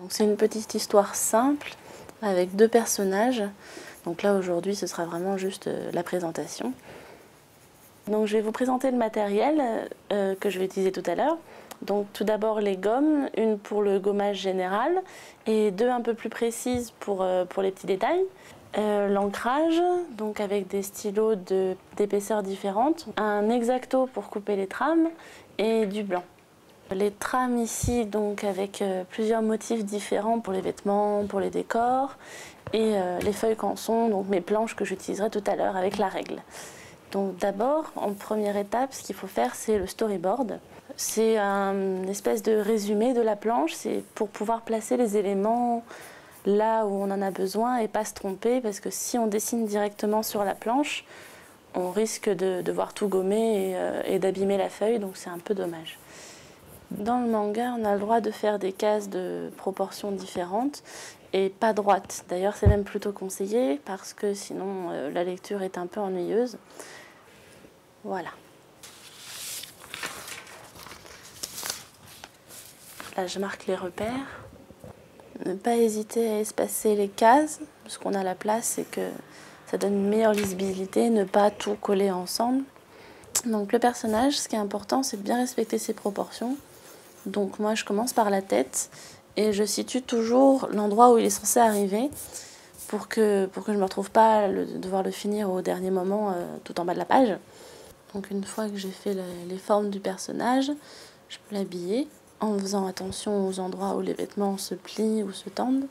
C'est une petite histoire simple avec deux personnages. Donc là aujourd'hui ce sera vraiment juste la présentation. Donc je vais vous présenter le matériel que je vais utiliser tout à l'heure. Donc tout d'abord les gommes, une pour le gommage général et deux un peu plus précises pour les petits détails. L'ancrage, donc avec des stylos d'épaisseurs différentes, un X-Acto pour couper les trames et du blanc. Les trames ici, donc avec plusieurs motifs différents pour les vêtements, pour les décors, et les feuilles canson, donc mes planches que j'utiliserai tout à l'heure avec la règle. Donc d'abord, en première étape, ce qu'il faut faire, c'est le storyboard. C'est une espèce de résumé de la planche, c'est pour pouvoir placer les éléments là où on en a besoin et pas se tromper, parce que si on dessine directement sur la planche, on risque de devoir tout gommer et d'abîmer la feuille, donc c'est un peu dommage. Dans le manga, on a le droit de faire des cases de proportions différentes et pas droites. D'ailleurs, c'est même plutôt conseillé parce que sinon la lecture est un peu ennuyeuse. Voilà. Là, je marque les repères. Ne pas hésiter à espacer les cases, parce qu'on a la place et que ça donne une meilleure lisibilité, ne pas tout coller ensemble. Donc le personnage, ce qui est important, c'est de bien respecter ses proportions. Donc moi, je commence par la tête et je situe toujours l'endroit où il est censé arriver pour que je ne me retrouve pas à devoir le finir au dernier moment tout en bas de la page. Donc une fois que j'ai fait les formes du personnage, je peux l'habiller en faisant attention aux endroits où les vêtements se plient ou se tendent,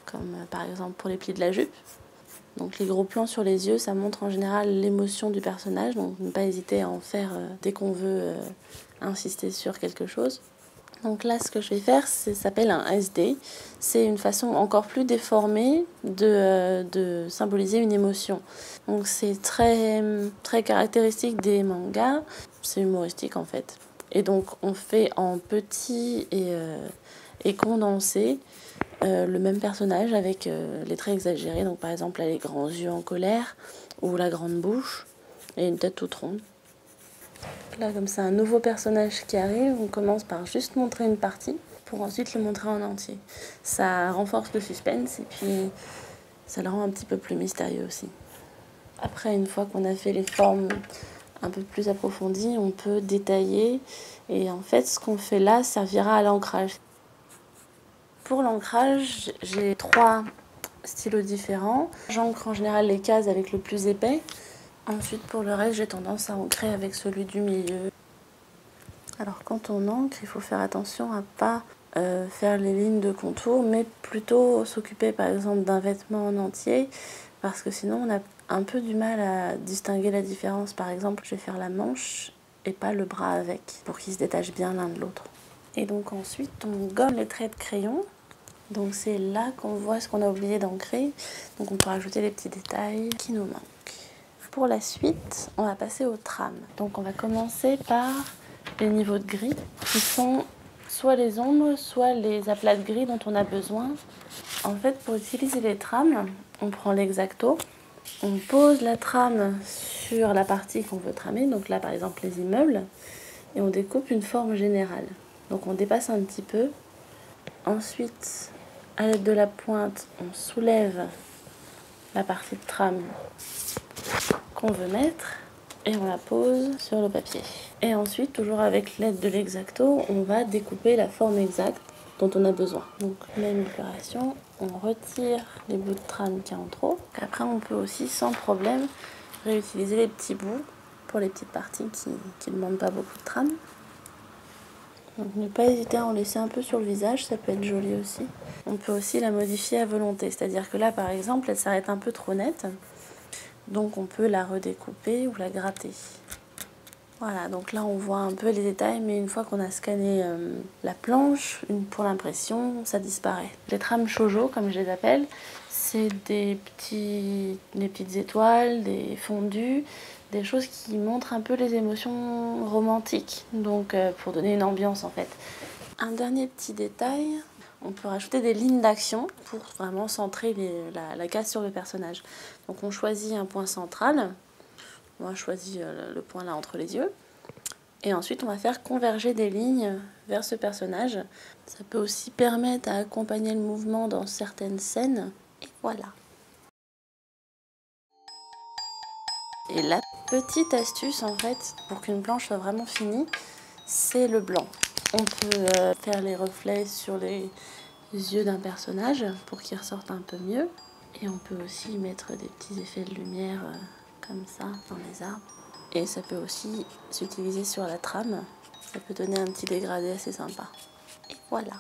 comme par exemple pour les plis de la jupe. Donc les gros plans sur les yeux, ça montre en général l'émotion du personnage, donc ne pas hésiter à en faire dès qu'on veut insister sur quelque chose. Donc là, ce que je vais faire, ça s'appelle un SD. C'est une façon encore plus déformée de symboliser une émotion. Donc c'est très, très caractéristique des mangas. C'est humoristique en fait. Et donc on fait en petit et condensé le même personnage avec les traits exagérés. Donc par exemple là, les grands yeux en colère ou la grande bouche et une tête toute ronde. Là, comme c'est un nouveau personnage qui arrive, on commence par juste montrer une partie pour ensuite le montrer en entier. Ça renforce le suspense et puis ça le rend un petit peu plus mystérieux aussi. Après, une fois qu'on a fait les formes un peu plus approfondies, on peut détailler et en fait, ce qu'on fait là servira à l'ancrage. Pour l'ancrage, j'ai 3 stylos différents. J'ancre en général les cases avec le plus épais. Ensuite, pour le reste, j'ai tendance à ancrer avec celui du milieu. Alors, quand on ancre, il faut faire attention à ne pas faire les lignes de contour, mais plutôt s'occuper, par exemple, d'un vêtement en entier, parce que sinon, on a un peu du mal à distinguer la différence. Par exemple, je vais faire la manche et pas le bras avec, pour qu'ils se détachent bien l'un de l'autre. Et donc ensuite, on gomme les traits de crayon. Donc c'est là qu'on voit ce qu'on a oublié d'ancrer. Donc on peut rajouter les petits détails qui nous manquent. Pour la suite, on va passer aux trames. Donc on va commencer par les niveaux de gris, qui sont soit les ombres, soit les aplats de gris dont on a besoin. En fait, pour utiliser les trames, on prend l'X-Acto, on pose la trame sur la partie qu'on veut tramer, donc là par exemple les immeubles, et on découpe une forme générale. Donc on dépasse un petit peu. Ensuite, à l'aide de la pointe, on soulève la partie de trame qu'on veut mettre et on la pose sur le papier. Et ensuite, toujours avec l'aide de l'X-Acto, on va découper la forme exacte dont on a besoin. Donc, même opération, on retire les bouts de trame qui en trop. Après, on peut aussi, sans problème, réutiliser les petits bouts pour les petites parties qui ne demandent pas beaucoup de trame. Donc ne pas hésiter à en laisser un peu sur le visage, ça peut être joli aussi. On peut aussi la modifier à volonté, c'est-à-dire que là par exemple elle s'arrête un peu trop nette, donc on peut la redécouper ou la gratter. Voilà, donc là on voit un peu les détails, mais une fois qu'on a scanné la planche, pour l'impression, ça disparaît. Les trames shoujo, comme je les appelle, c'est des petites étoiles, des fondus, des choses qui montrent un peu les émotions romantiques, donc pour donner une ambiance en fait. Un dernier petit détail, on peut rajouter des lignes d'action pour vraiment centrer la case sur le personnage. Donc on choisit un point central, moi je choisis le point là entre les yeux, Et ensuite, on va faire converger des lignes vers ce personnage. Ça peut aussi permettre à accompagner le mouvement dans certaines scènes. Et voilà. Et la petite astuce, en fait, pour qu'une planche soit vraiment finie, c'est le blanc. On peut faire les reflets sur les yeux d'un personnage pour qu'ils ressortent un peu mieux. Et on peut aussi mettre des petits effets de lumière comme ça dans les arbres. Et ça peut aussi s'utiliser sur la trame. Ça peut donner un petit dégradé assez sympa. Et voilà.